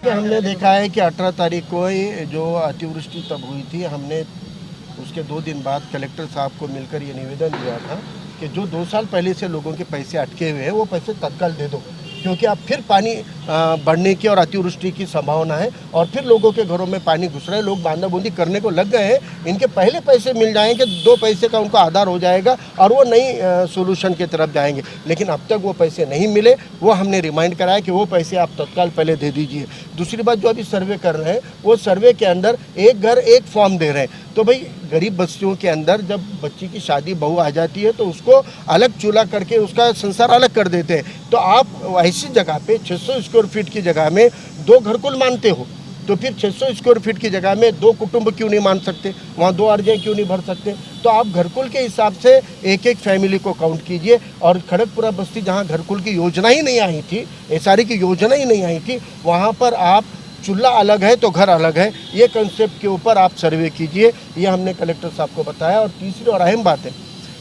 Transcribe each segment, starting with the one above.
देखिए, हमने देखा है कि 18 तारीख को ही जो अतिवृष्टि तब हुई थी, हमने उसके 2 दिन बाद कलेक्टर साहब को मिलकर ये निवेदन दिया था कि जो 2 साल पहले से लोगों के पैसे अटके हुए हैं वो पैसे तत्काल दे दो, क्योंकि अब फिर पानी बढ़ने की और अतिवृष्टि की संभावना है और फिर लोगों के घरों में पानी घुस रहा है, लोग बांधा बूंदी करने को लग गए हैं। इनके पहले पैसे मिल जाएंगे, 2 पैसे का उनको आधार हो जाएगा और वो नई सोल्यूशन की तरफ जाएंगे। लेकिन अब तक वो पैसे नहीं मिले, वो हमने रिमाइंड कराया कि वो पैसे आप तत्काल पहले दे दीजिए। दूसरी बात, जो अभी सर्वे कर रहे हैं वो सर्वे के अंदर एक घर एक फॉर्म दे रहे हैं। तो भाई गरीब बस्तियों के अंदर जब बच्ची की शादी बहू आ जाती है तो उसको अलग चूल्हा करके उसका संसार अलग कर देते हैं। तो आप ऐसी जगह पे 600 स्क्वायर फीट की जगह में 2 घरकुल मानते हो, तो फिर 600 स्क्वायर फीट की जगह में 2 कुटुंब क्यों नहीं मान सकते, वहाँ 2 अर्जियाँ क्यों नहीं भर सकते। तो आप घरकुल के हिसाब से एक एक फैमिली को काउंट कीजिए। और खड़गपुरा बस्ती जहाँ घरकुल की योजना ही नहीं आई थी, एसआरई की योजना ही नहीं आई थी, वहाँ पर आप चूल्हा अलग है तो घर अलग है, ये कंसेप्ट के ऊपर आप सर्वे कीजिए। ये हमने कलेक्टर साहब को बताया। और तीसरी और अहम बात है,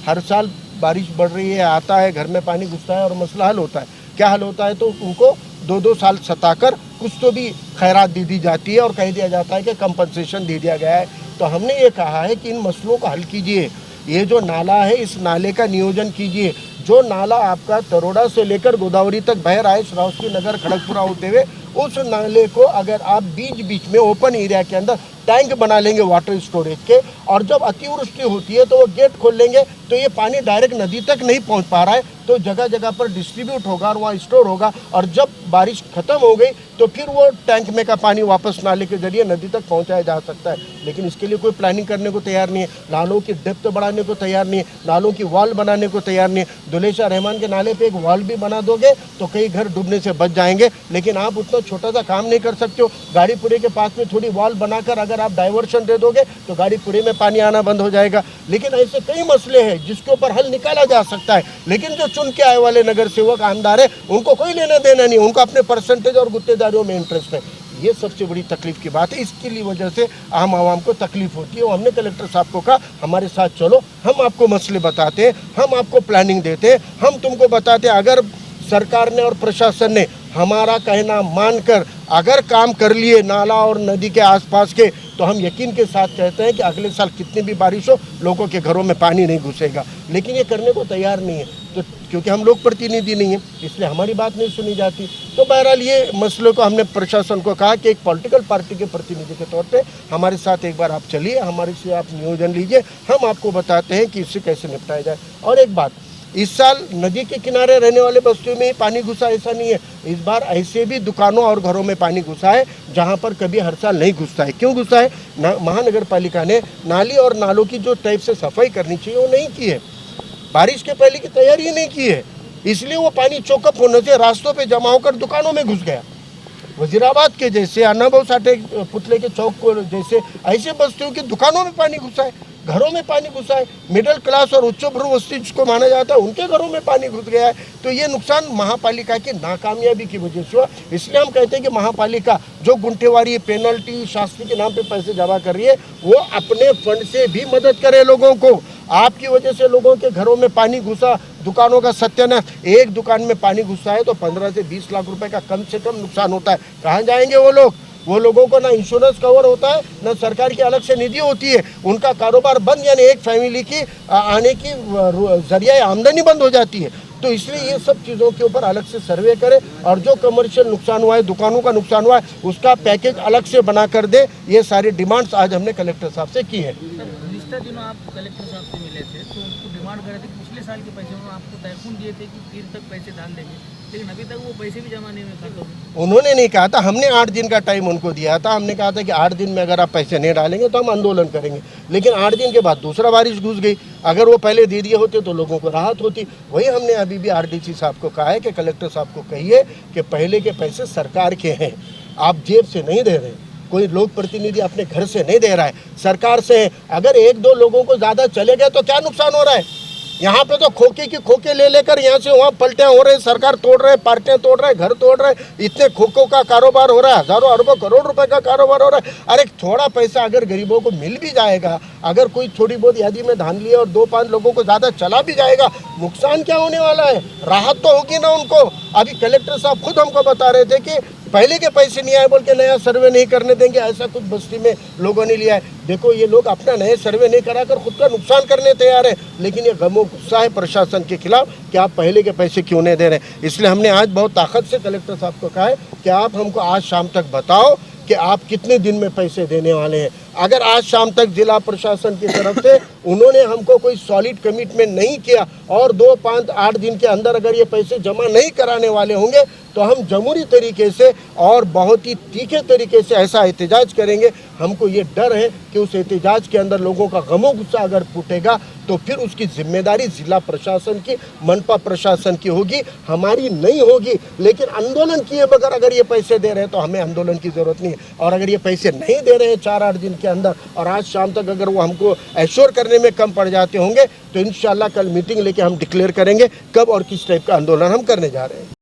हर साल बारिश बढ़ रही है, आता है, घर में पानी घुसता है और मसला हल होता है। क्या हल होता है, तो उनको 2-2 साल सताकर कुछ तो भी खैरात दी जाती है और कह दिया जाता है कि कंपनसेशन दे दिया गया है। तो हमने ये कहा है कि इन मसलों को हल कीजिए। ये जो नाला है, इस नाले का नियोजन कीजिए। जो नाला आपका तरोड़ा से लेकर गोदावरी तक बह रहा है, श्रावस्ती नगर खड़गपुरा होते हुए, उस नाले को अगर आप बीच बीच में ओपन एरिया के अंदर टैंक बना लेंगे वाटर स्टोरेज के, और जब अतिवृष्टि होती है तो वो गेट खोल लेंगे, तो ये पानी डायरेक्ट नदी तक नहीं पहुंच पा रहा है, तो जगह जगह पर डिस्ट्रीब्यूट होगा और वहाँ स्टोर होगा। और जब बारिश खत्म हो गई तो फिर वो टैंक में का पानी वापस नाले के जरिए नदी तक पहुंचाया जा सकता है। लेकिन इसके लिए कोई प्लानिंग करने को तैयार नहीं है, नालों की डेप्थ बढ़ाने को तैयार नहीं है, नालों की वॉल बनाने को तैयार नहीं है। दुलेशा रहमान के नाले पे एक वॉल भी बना दोगे तो कई घर डूबने से बच जाएंगे, लेकिन आप उतना छोटा सा काम नहीं कर सकते हो। गाड़ीपुरे के पास में थोड़ी वॉल बनाकर अगर आप डाइवर्शन दे दोगे तो गाड़ीपुरे में पानी आना बंद हो जाएगा। लेकिन ऐसे कई मसले हैं जिसके ऊपर हल निकाला जा सकता है, लेकिन जो चुन के आए वाले नगर सेवक आमदार है उनको कोई लेना देना नहीं, उनको अपने परसेंटेज और गुत्तेदारियों में इंटरेस्ट है। ये सबसे बड़ी तकलीफ की बात है। इसके लिए वजह से आम आवाम को तकलीफ होती है। और हमने कलेक्टर साहब को कहा, हमारे साथ चलो, हम आपको मसले बताते हैं, हम आपको प्लानिंग देते हैं, हम तुमको बताते हैं। अगर सरकार ने और प्रशासन ने हमारा कहना मानकर अगर काम कर लिए नाला और नदी के आसपास के, तो हम यकीन के साथ कहते हैं कि अगले साल कितनी भी बारिश हो, लोगों के घरों में पानी नहीं घुसेगा। लेकिन ये करने को तैयार नहीं है, तो क्योंकि हम लोग प्रतिनिधि नहीं हैं, इसलिए हमारी बात नहीं सुनी जाती। तो बहरहाल ये मसलों को हमने प्रशासन को कहा कि एक पॉलिटिकल पार्टी के प्रतिनिधि के तौर पे हमारे साथ एक बार आप चलिए, हमारे से आप नियोजन लीजिए, हम आपको बताते हैं कि इससे कैसे निपटाया जाए। और एक बात, इस साल नदी के किनारे रहने वाले बस्तियों में ही पानी घुसा ऐसा नहीं है, इस बार ऐसे भी दुकानों और घरों में पानी घुसा है जहां पर कभी हर साल नहीं घुसता है। क्यों घुसा है? महानगर पालिका ने नाली और नालों की जो टाइप से सफाई करनी चाहिए वो नहीं की है, बारिश के पहले की तैयारी नहीं की है, इसलिए वो पानी चौकअप होने से रास्तों पर जमा होकर दुकानों में घुस गया। वजीराबाद के जैसे, अन्नाभाऊ साठे पुतले के चौक को जैसे, ऐसे बस्तियों की दुकानों में पानी घुसा है, घरों में पानी घुसा है। मिडिल क्लास और उच्च भ्रू बस्ती जिसको माना जाता है उनके घरों में पानी घुस गया है। तो ये नुकसान महापालिका की नाकामयाबी की वजह से हुआ। इसलिए हम कहते हैं कि महापालिका जो गुंठेवारी, पेनल्टी, शास्त्री के नाम पे पैसे जमा कर रही है, वो अपने फंड से भी मदद करे लोगों को। आपकी वजह से लोगों के घरों में पानी घुसा, दुकानों का सत्यानाश। एक दुकान में पानी घुसा है तो 15 से 20 लाख रुपए का कम से कम नुकसान होता है। कहाँ जाएंगे वो लोग? वो लोगों को ना इंश्योरेंस कवर होता है, ना सरकार की अलग से निधि होती है, उनका कारोबार बंद, यानी एक फैमिली की आने की जरिया आमदनी बंद हो जाती है। तो इसलिए ये सब चीज़ों के ऊपर अलग से सर्वे करें और जो कमर्शियल नुकसान हुआ है, दुकानों का नुकसान हुआ है, उसका पैकेज अलग से बना कर दे। ये सारी डिमांड्स आज हमने कलेक्टर साहब से की है। पिछले दिनों आप कलेक्टर साहब से मिले थे तो उनको डिमांड कर रहे थे कि पिछले साल के पैसे उन्होंने आपको तयखुन दिए थे कि फिर तक पैसे डाल देंगे, लेकिन अभी तक वो पैसे भी जमा नहीं हुए खातों में। उन्होंने नहीं कहा था, हमने 8 दिन का टाइम उनको दिया था। हमने कहा था कि 8 दिन में अगर आप पैसे नहीं डालेंगे तो हम आंदोलन करेंगे। लेकिन 8 दिन के बाद दूसरा बारिश घुस गई। अगर वो पहले दे दिए होते तो लोगों को राहत होती। वही हमने अभी भी आरडीसी साहब को कहा है कि कलेक्टर साहब को कहिए कि पहले के पैसे सरकार के हैं, आप जेब से नहीं दे रहे, कोई लोक प्रतिनिधि अपने घर से नहीं दे रहा है, सरकार से है। अगर 1-2 लोगों को ज़्यादा चले गए तो क्या नुकसान हो रहा है? यहाँ पे तो खोखे की खोखे ले लेकर यहाँ से वहाँ पलटे हो रहे, सरकार तोड़ रहे, पार्टियाँ तोड़ रहे, घर तोड़ रहे, इतने खोखों का कारोबार हो रहा है, हजारों अरबों करोड़ रुपए का कारोबार हो रहा है। अरे थोड़ा पैसा अगर गरीबों को मिल भी जाएगा, अगर कोई थोड़ी बहुत यादी में धान लिए और 2-5 लोगों को ज़्यादा चला भी जाएगा, नुकसान क्या होने वाला है? राहत तो होगी ना उनको। अभी कलेक्टर साहब खुद हमको बता रहे थे कि पहले के पैसे नहीं आए बोल के नया सर्वे नहीं करने देंगे, ऐसा कुछ बस्ती में लोगों ने लिया है। देखो ये लोग अपना नए सर्वे नहीं कराकर खुद का नुकसान करने तैयार है, लेकिन ये गमो गुस्सा है प्रशासन के खिलाफ कि आप पहले के पैसे क्यों नहीं दे रहे। इसलिए हमने आज बहुत ताकत से कलेक्टर साहब को कहा है कि आप हमको आज शाम तक बताओ कि आप कितने दिन में पैसे देने वाले हैं। अगर आज शाम तक जिला प्रशासन की तरफ से उन्होंने हमको कोई सॉलिड कमिटमेंट नहीं किया और 2, 5, 8 दिन के अंदर अगर ये पैसे जमा नहीं कराने वाले होंगे तो हम जमहूरी तरीके से और बहुत ही तीखे तरीके से ऐसा एहतजाज करेंगे। हमको ये डर है कि उस एहतजाज के अंदर लोगों का गमो गुस्सा अगर फूटेगा तो फिर उसकी जिम्मेदारी जिला प्रशासन की, मनपा प्रशासन की होगी, हमारी नहीं होगी। लेकिन आंदोलन किए बगैर अगर ये पैसे दे रहे हैं तो हमें आंदोलन की ज़रूरत नहीं है। और अगर ये पैसे नहीं दे रहे हैं 4-8 दिन के अंदर और आज शाम तक अगर वो हमको एश्योर करने में कम पड़ जाते होंगे तो इंशाल्लाह कल मीटिंग लेके हम डिक्लेयर करेंगे कब और किस टाइप का आंदोलन हम करने जा रहे हैं।